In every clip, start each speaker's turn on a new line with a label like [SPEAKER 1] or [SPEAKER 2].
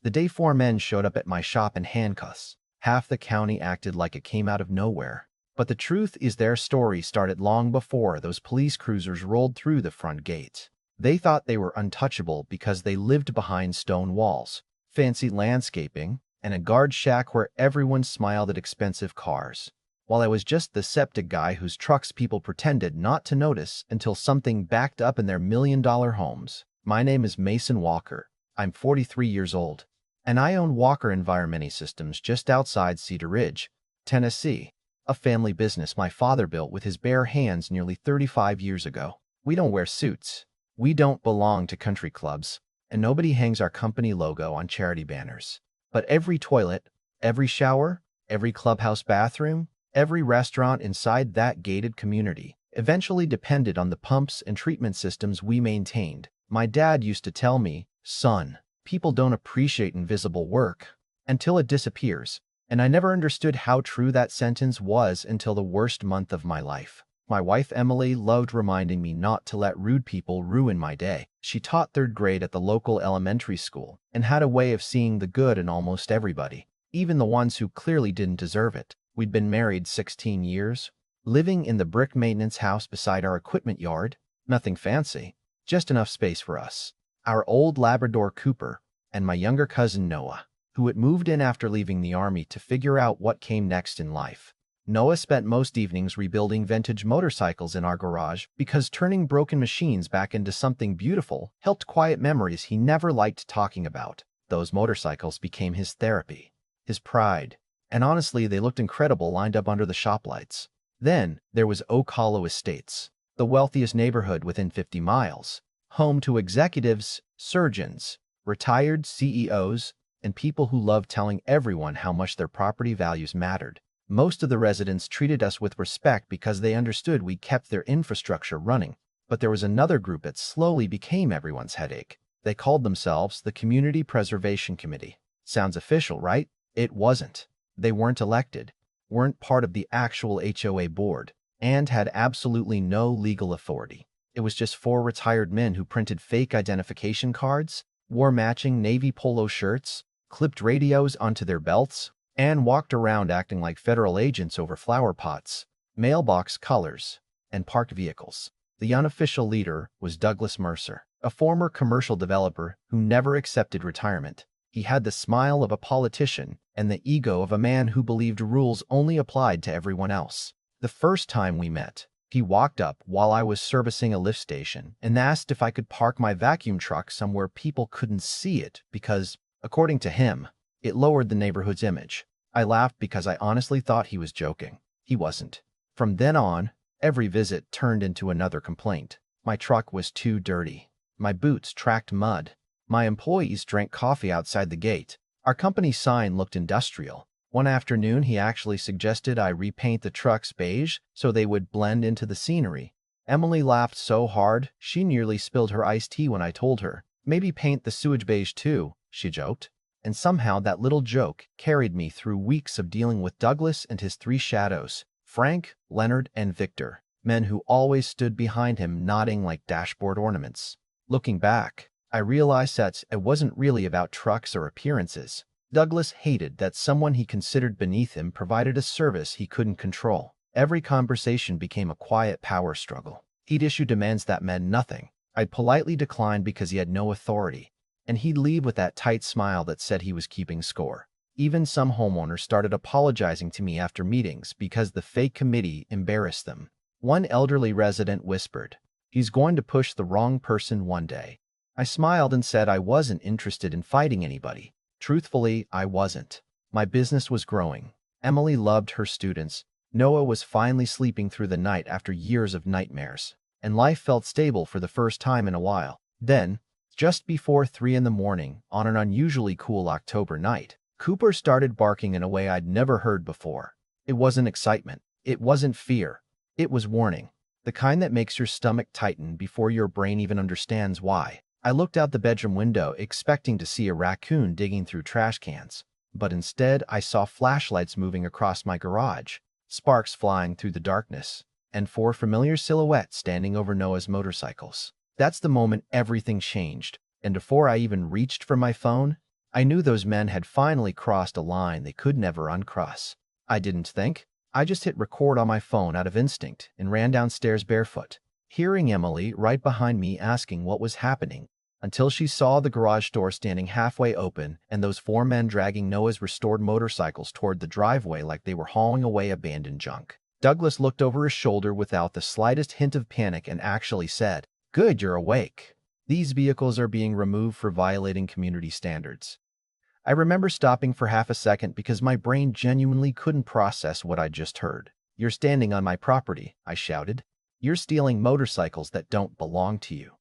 [SPEAKER 1] The day 4 men showed up at my shop in handcuffs. Half the county acted like it came out of nowhere. But the truth is their story started long before those police cruisers rolled through the front gates. They thought they were untouchable because they lived behind stone walls, fancy landscaping, and a guard shack where everyone smiled at expensive cars. While I was just the septic guy whose trucks people pretended not to notice until something backed up in their million-dollar homes. My name is Mason Walker. I'm 43 years old, and I own Walker Environmental Systems just outside Cedar Ridge, Tennessee, a family business my father built with his bare hands nearly 35 years ago. We don't wear suits. We don't belong to country clubs, and nobody hangs our company logo on charity banners. But every toilet, every shower, every clubhouse bathroom, every restaurant inside that gated community eventually depended on the pumps and treatment systems we maintained. My dad used to tell me, "Son, people don't appreciate invisible work until it disappears." And I never understood how true that sentence was until the worst month of my life. My wife Emily loved reminding me not to let rude people ruin my day. She taught 3rd grade at the local elementary school and had a way of seeing the good in almost everybody, even the ones who clearly didn't deserve it. We'd been married 16 years, living in the brick maintenance house beside our equipment yard. Nothing fancy, just enough space for us, our old Labrador Cooper, and my younger cousin Noah, who had moved in after leaving the army to figure out what came next in life. Noah spent most evenings rebuilding vintage motorcycles in our garage because turning broken machines back into something beautiful helped quiet memories he never liked talking about. Those motorcycles became his therapy, his pride, and honestly, they looked incredible lined up under the shop lights. Then there was Oak Hollow Estates, the wealthiest neighborhood within 50 miles, home to executives, surgeons, retired CEOs, and people who loved telling everyone how much their property values mattered. Most of the residents treated us with respect because they understood we kept their infrastructure running. But there was another group that slowly became everyone's headache. They called themselves the Community Preservation Committee. Sounds official, right? It wasn't. They weren't elected, weren't part of the actual HOA board, and had absolutely no legal authority. It was just 4 retired men who printed fake identification cards, wore matching navy polo shirts, clipped radios onto their belts, and walked around acting like federal agents over flower pots, mailbox colors, and parked vehicles. The unofficial leader was Douglas Mercer, a former commercial developer who never accepted retirement. He had the smile of a politician and the ego of a man who believed rules only applied to everyone else. The first time we met, he walked up while I was servicing a lift station and asked if I could park my vacuum truck somewhere people couldn't see it because, according to him, it lowered the neighborhood's image. I laughed because I honestly thought he was joking. He wasn't. From then on, every visit turned into another complaint. My truck was too dirty. My boots tracked mud. My employees drank coffee outside the gate. Our company sign looked industrial. One afternoon, he actually suggested I repaint the trucks beige so they would blend into the scenery. Emily laughed so hard, she nearly spilled her iced tea when I told her, "Maybe paint the sewage beige too," she joked. And somehow that little joke carried me through weeks of dealing with Douglas and his 3 shadows, Frank, Leonard, and Victor, men who always stood behind him nodding like dashboard ornaments. Looking back, I realized that it wasn't really about trucks or appearances. Douglas hated that someone he considered beneath him provided a service he couldn't control. Every conversation became a quiet power struggle. He'd issue demands that meant nothing. I'd politely decline because he had no authority, and he'd leave with that tight smile that said he was keeping score. Even some homeowners started apologizing to me after meetings because the fake committee embarrassed them. One elderly resident whispered, "He's going to push the wrong person one day." I smiled and said I wasn't interested in fighting anybody. Truthfully, I wasn't. My business was growing. Emily loved her students. Noah was finally sleeping through the night after years of nightmares, and life felt stable for the first time in a while. Then, just before 3 in the morning, on an unusually cool October night, Cooper started barking in a way I'd never heard before. It wasn't excitement. It wasn't fear. It was warning. The kind that makes your stomach tighten before your brain even understands why. I looked out the bedroom window expecting to see a raccoon digging through trash cans, but instead I saw flashlights moving across my garage, sparks flying through the darkness, and 4 familiar silhouettes standing over Noah's motorcycles. That's the moment everything changed, and before I even reached for my phone, I knew those men had finally crossed a line they could never uncross. I didn't think. I just hit record on my phone out of instinct and ran downstairs barefoot, hearing Emily right behind me asking what was happening, until she saw the garage door standing halfway open and those 4 men dragging Noah's restored motorcycles toward the driveway like they were hauling away abandoned junk. Douglas looked over his shoulder without the slightest hint of panic and actually said, "Good, you're awake. These vehicles are being removed for violating community standards." I remember stopping for half a second because my brain genuinely couldn't process what I'd just heard. "You're standing on my property," I shouted. "You're stealing motorcycles that don't belong to you."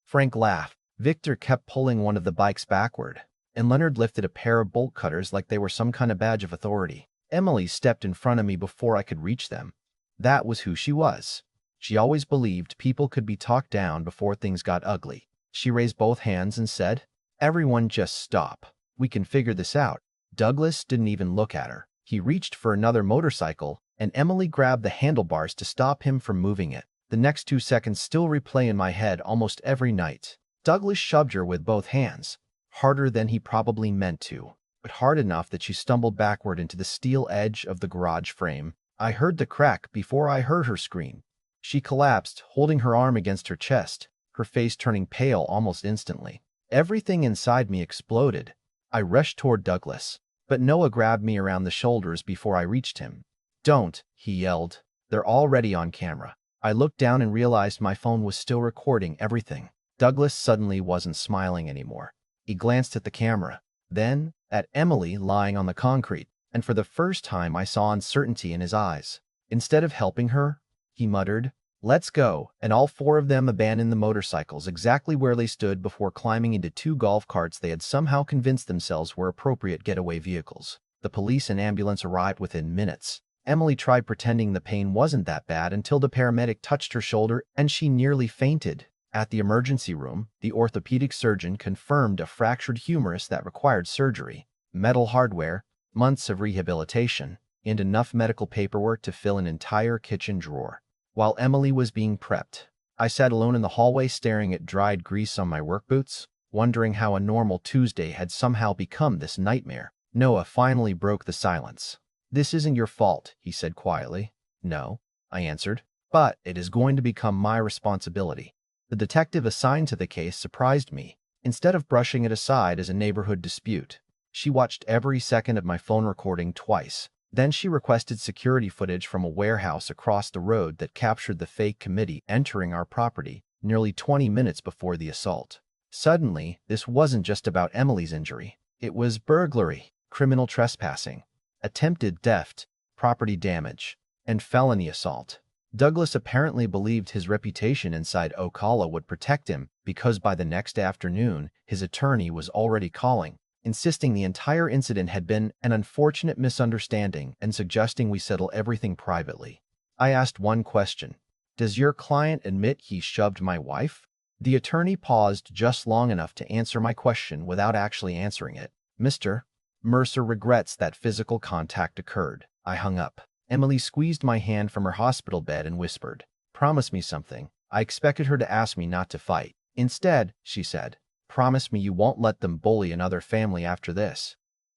[SPEAKER 1] Frank laughed. Victor kept pulling one of the bikes backward, and Leonard lifted a pair of bolt cutters like they were some kind of badge of authority. Emily stepped in front of me before I could reach them. That was who she was. She always believed people could be talked down before things got ugly. She raised both hands and said, "Everyone just stop. We can figure this out." Douglas didn't even look at her. He reached for another motorcycle, and Emily grabbed the handlebars to stop him from moving it. The next 2 seconds still replay in my head almost every night. Douglas shoved her with both hands, harder than he probably meant to, but hard enough that she stumbled backward into the steel edge of the garage frame. I heard the crack before I heard her scream. She collapsed, holding her arm against her chest, her face turning pale almost instantly. Everything inside me exploded. I rushed toward Douglas, but Noah grabbed me around the shoulders before I reached him. "Don't," he yelled. "They're already on camera." I looked down and realized my phone was still recording everything. Douglas suddenly wasn't smiling anymore. He glanced at the camera, then at Emily lying on the concrete, and for the first time I saw uncertainty in his eyes. Instead of helping her, he muttered, "Let's go," and all 4 of them abandoned the motorcycles exactly where they stood before climbing into 2 golf carts they had somehow convinced themselves were appropriate getaway vehicles. The police and ambulance arrived within minutes. Emily tried pretending the pain wasn't that bad until the paramedic touched her shoulder and she nearly fainted. At the emergency room, the orthopedic surgeon confirmed a fractured humerus that required surgery, metal hardware, months of rehabilitation, and enough medical paperwork to fill an entire kitchen drawer. While Emily was being prepped, I sat alone in the hallway staring at dried grease on my work boots, wondering how a normal Tuesday had somehow become this nightmare. Noah finally broke the silence. "This isn't your fault," he said quietly. "No," I answered, "but it is going to become my responsibility." The detective assigned to the case surprised me. Instead of brushing it aside as a neighborhood dispute, she watched every second of my phone recording twice. Then she requested security footage from a warehouse across the road that captured the fake committee entering our property nearly 20 minutes before the assault. Suddenly, this wasn't just about Emily's injury. It was burglary, criminal trespassing, attempted theft, property damage, and felony assault. Douglas apparently believed his reputation inside Ocala would protect him because by the next afternoon, his attorney was already calling, insisting the entire incident had been an unfortunate misunderstanding and suggesting we settle everything privately. I asked one question. "Does your client admit he shoved my wife?" The attorney paused just long enough to answer my question without actually answering it. "Mr. Mercer regrets that physical contact occurred." I hung up. Emily squeezed my hand from her hospital bed and whispered, "Promise me something." I expected her to ask me not to fight. Instead, she said, "Promise me you won't let them bully another family after this."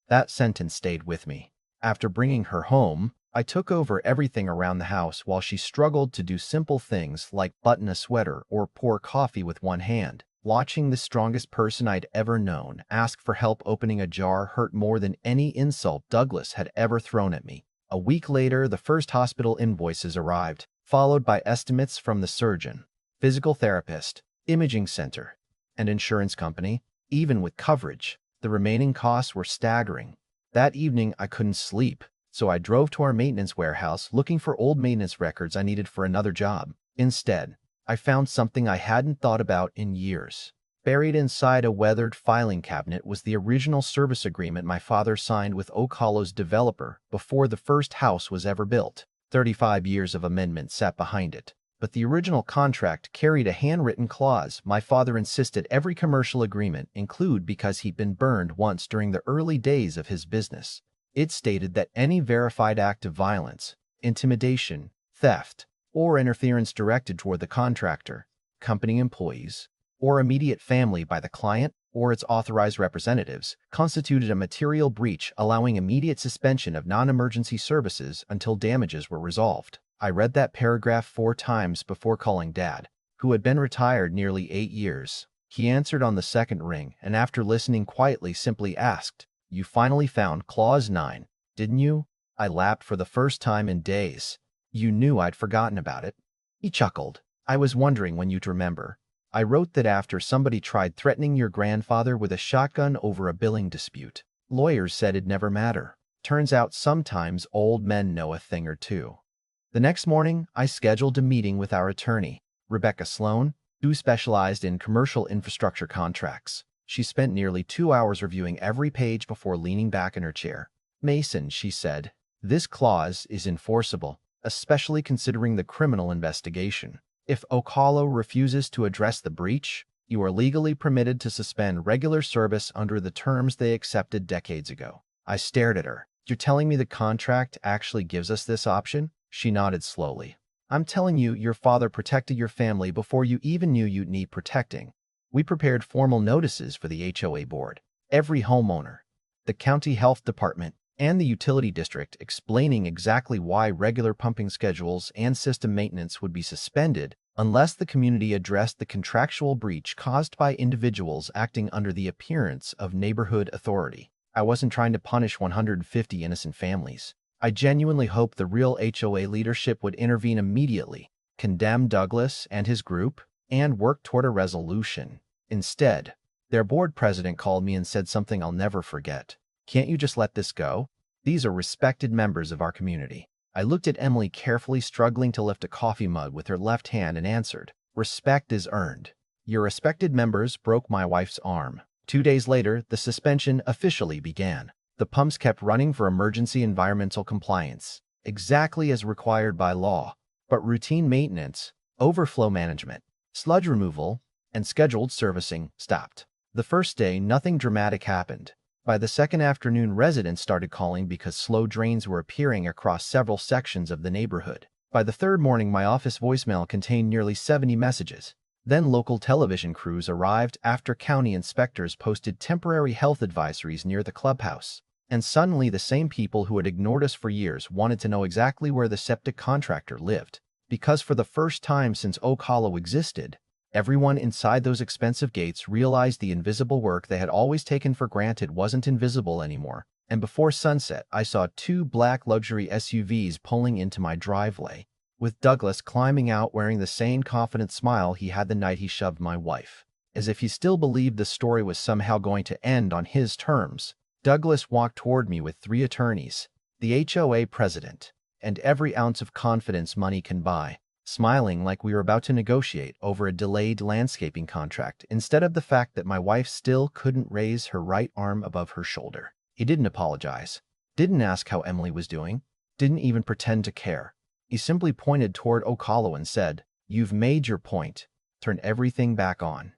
[SPEAKER 1] That sentence stayed with me. After bringing her home, I took over everything around the house while she struggled to do simple things like button a sweater or pour coffee with one hand. Watching the strongest person I'd ever known ask for help opening a jar hurt more than any insult Douglas had ever thrown at me. A week later, the first hospital invoices arrived, followed by estimates from the surgeon, physical therapist, imaging center, and insurance company. Even with coverage, the remaining costs were staggering. That evening, I couldn't sleep, so I drove to our maintenance warehouse looking for old maintenance records I needed for another job. Instead, I found something I hadn't thought about in years. Buried inside a weathered filing cabinet was the original service agreement my father signed with Ocala's developer before the first house was ever built. 35 years of amendments sat behind it, but the original contract carried a handwritten clause my father insisted every commercial agreement include because he'd been burned once during the early days of his business. It stated that any verified act of violence, intimidation, theft, or interference directed toward the contractor, company employees, or immediate family by the client or its authorized representatives, constituted a material breach allowing immediate suspension of non-emergency services until damages were resolved. I read that paragraph 4 times before calling Dad, who had been retired nearly 8 years. He answered on the second ring, and after listening quietly simply asked, "You finally found Clause 9, didn't you?" I laughed for the first time in days. "You knew I'd forgotten about it." He chuckled. "I was wondering when you'd remember. I wrote that after somebody tried threatening your grandfather with a shotgun over a billing dispute. Lawyers said it'd never matter. Turns out sometimes old men know a thing or two." The next morning, I scheduled a meeting with our attorney, Rebecca Sloan, who specialized in commercial infrastructure contracts. She spent nearly 2 hours reviewing every page before leaning back in her chair. "Mason," she said, "this clause is enforceable, especially considering the criminal investigation. If Ocala refuses to address the breach, you are legally permitted to suspend regular service under the terms they accepted decades ago." I stared at her. "You're telling me the contract actually gives us this option?" She nodded slowly. "I'm telling you, your father protected your family before you even knew you'd need protecting. We prepared formal notices for the HOA board, every homeowner, the county health department, and the utility district explaining exactly why regular pumping schedules and system maintenance would be suspended unless the community addressed the contractual breach caused by individuals acting under the appearance of neighborhood authority. I wasn't trying to punish 150 innocent families. I genuinely hoped the real HOA leadership would intervene immediately, condemn Douglas and his group, and work toward a resolution. Instead, their board president called me and said something I'll never forget. "Can't you just let this go? These are respected members of our community." I looked at Emily carefully, struggling to lift a coffee mug with her left hand, and answered, "Respect is earned. Your respected members broke my wife's arm." 2 days later, the suspension officially began. The pumps kept running for emergency environmental compliance, exactly as required by law, but routine maintenance, overflow management, sludge removal, and scheduled servicing stopped. The first day, nothing dramatic happened. By the second afternoon, residents started calling because slow drains were appearing across several sections of the neighborhood. By the third morning, my office voicemail contained nearly 70 messages. Then local television crews arrived after county inspectors posted temporary health advisories near the clubhouse. And suddenly, the same people who had ignored us for years wanted to know exactly where the septic contractor lived. Because for the first time since Oak Hollow existed, everyone inside those expensive gates realized the invisible work they had always taken for granted wasn't invisible anymore. And before sunset, I saw 2 black luxury SUVs pulling into my driveway, with Douglas climbing out wearing the same confident smile he had the night he shoved my wife. As if he still believed the story was somehow going to end on his terms, Douglas walked toward me with 3 attorneys, the HOA president, and every ounce of confidence money can buy, smiling like we were about to negotiate over a delayed landscaping contract instead of the fact that my wife still couldn't raise her right arm above her shoulder. He didn't apologize, didn't ask how Emily was doing, didn't even pretend to care. He simply pointed toward Ocala and said, "You've made your point. Turn everything back on."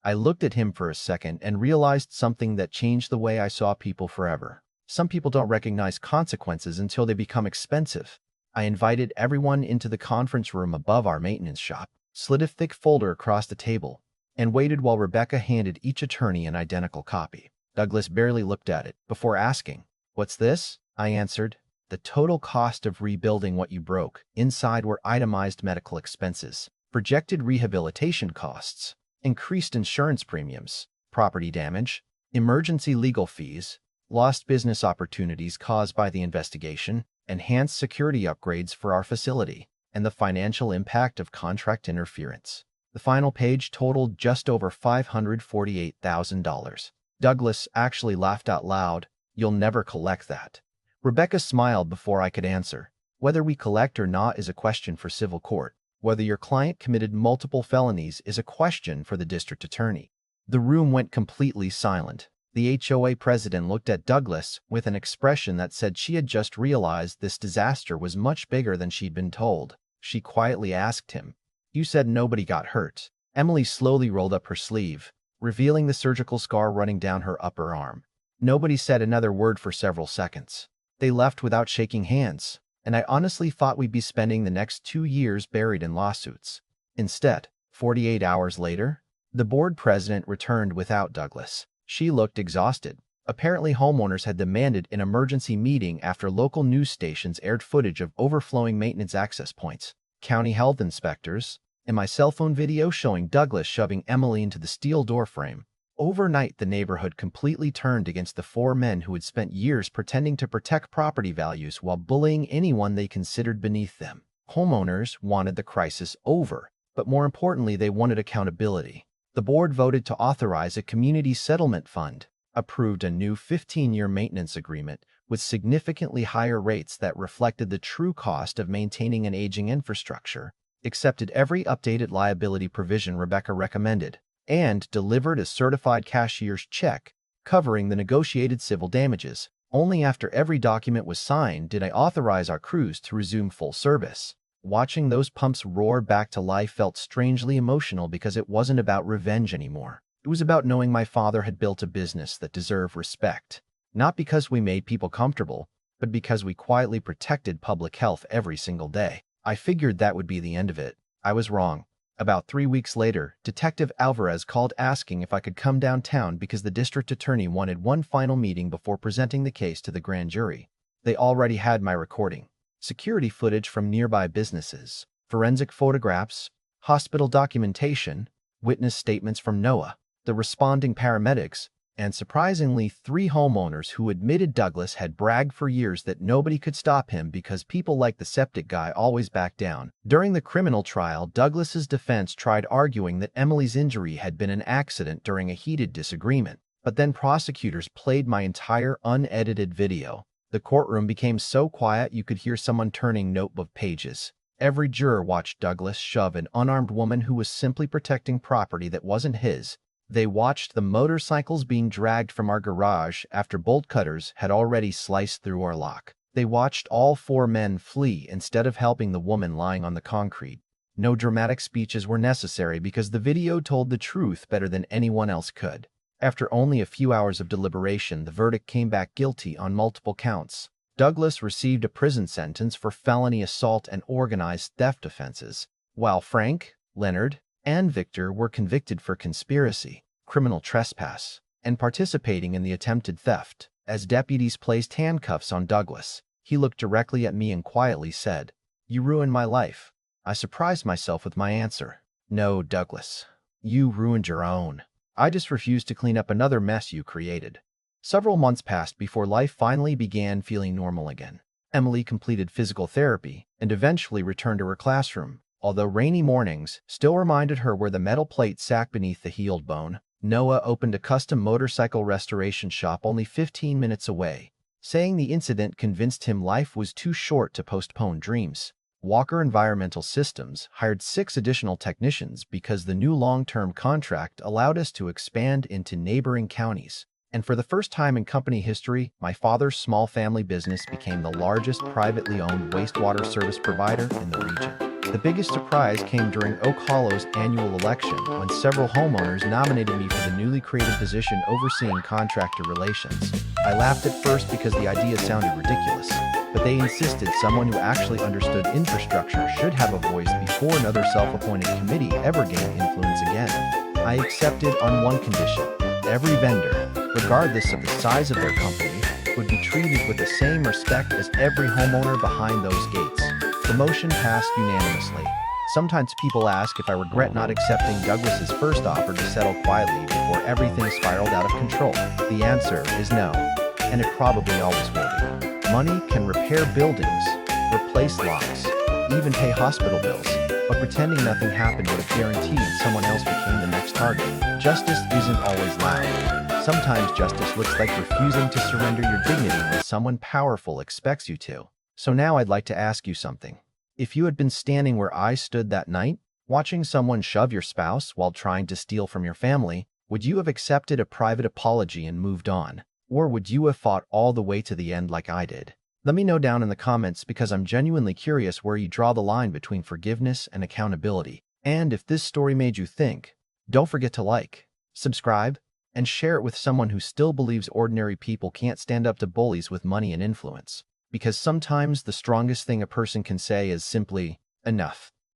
[SPEAKER 1] I looked at him for a second and realized something that changed the way I saw people forever. Some people don't recognize consequences until they become expensive. I invited everyone into the conference room above our maintenance shop, slid a thick folder across the table, and waited while Rebecca handed each attorney an identical copy. Douglas barely looked at it before asking, "What's this?" I answered, "The total cost of rebuilding what you broke." Inside were itemized medical expenses, projected rehabilitation costs, increased insurance premiums, property damage, emergency legal fees, lost business opportunities caused by the investigation, enhanced security upgrades for our facility, and the financial impact of contract interference. The final page totaled just over $548,000. Douglas actually laughed out loud. "You'll never collect that." Rebecca smiled before I could answer. "Whether we collect or not is a question for civil court. Whether your client committed multiple felonies is a question for the district attorney." The room went completely silent. The HOA president looked at Douglas with an expression that said she had just realized this disaster was much bigger than she'd been told. She quietly asked him, "You said nobody got hurt." Emily slowly rolled up her sleeve, revealing the surgical scar running down her upper arm. Nobody said another word for several seconds. They left without shaking hands, and I honestly thought we'd be spending the next 2 years buried in lawsuits. Instead, 48 hours later, The board president returned without Douglas. She looked exhausted. Apparently, homeowners had demanded an emergency meeting after local news stations aired footage of overflowing maintenance access points. County health inspectors, and my cell phone video showing Douglas shoving Emily into the steel doorframe. Overnight, the neighborhood completely turned against the four men who had spent years pretending to protect property values while bullying anyone they considered beneath them. Homeowners wanted the crisis over, but more importantly, they wanted accountability. The board voted to authorize a community settlement fund, approved a new 15-year maintenance agreement with significantly higher rates that reflected the true cost of maintaining an aging infrastructure, accepted every updated liability provision Rebecca recommended, and delivered a certified cashier's check covering the negotiated civil damages. Only after every document was signed did I authorize our crews to resume full service. Watching those pumps roar back to life felt strangely emotional because it wasn't about revenge anymore. It was about knowing my father had built a business that deserved respect. Not because we made people comfortable, but because we quietly protected public health every single day. I figured that would be the end of it. I was wrong. About 3 weeks later, Detective Alvarez called asking if I could come downtown because the district attorney wanted one final meeting before presenting the case to the grand jury. They already had my recording, security footage from nearby businesses, forensic photographs, hospital documentation, witness statements from Noah, the responding paramedics, and surprisingly 3 homeowners who admitted Douglas had bragged for years that nobody could stop him because people like the septic guy always back down. During the criminal trial, Douglas's defense tried arguing that Emily's injury had been an accident during a heated disagreement, but then prosecutors played my entire unedited video. The courtroom became so quiet you could hear someone turning notebook pages. Every juror watched Douglas shove an unarmed woman who was simply protecting property that wasn't his. They watched the motorcycles being dragged from our garage after bolt cutters had already sliced through our lock. They watched all 4 men flee instead of helping the woman lying on the concrete. No dramatic speeches were necessary because the video told the truth better than anyone else could. After only a few hours of deliberation, the verdict came back guilty on multiple counts. Douglas received a prison sentence for felony assault and organized theft offenses, while Frank, Leonard, and Victor were convicted for conspiracy, criminal trespass, and participating in the attempted theft. As deputies placed handcuffs on Douglas, he looked directly at me and quietly said, "You ruined my life." I surprised myself with my answer. "No, Douglas. You ruined your own. I just refused to clean up another mess you created." Several months passed before life finally began feeling normal again. Emily completed physical therapy and eventually returned to her classroom, although rainy mornings still reminded her where the metal plate sat beneath the healed bone. Noah opened a custom motorcycle restoration shop only 15 minutes away, saying the incident convinced him life was too short to postpone dreams. Walker Environmental Systems hired 6 additional technicians because the new long-term contract allowed us to expand into neighboring counties. And for the first time in company history, my father's small family business became the largest privately owned wastewater service provider in the region. The biggest surprise came during Oak Hollow's annual election when several homeowners nominated me for the newly created position overseeing contractor relations. I laughed at first because the idea sounded ridiculous, but they insisted someone who actually understood infrastructure should have a voice before another self-appointed committee ever gained influence again. I accepted on one condition: every vendor, regardless of the size of their company, would be treated with the same respect as every homeowner behind those gates. The motion passed unanimously. Sometimes people ask if I regret not accepting Douglas's first offer to settle quietly before everything spiraled out of control. The answer is no, and it probably always will be. Money can repair buildings, replace locks, even pay hospital bills, but pretending nothing happened would have guaranteed someone else became the next target. Justice isn't always loud. Sometimes justice looks like refusing to surrender your dignity when someone powerful expects you to. So now I'd like to ask you something. If you had been standing where I stood that night, watching someone shove your spouse while trying to steal from your family, would you have accepted a private apology and moved on? Or would you have fought all the way to the end like I did? Let me know down in the comments because I'm genuinely curious where you draw the line between forgiveness and accountability. And if this story made you think, don't forget to like, subscribe, and share it with someone who still believes ordinary people can't stand up to bullies with money and influence. Because sometimes the strongest thing a person can say is simply, enough.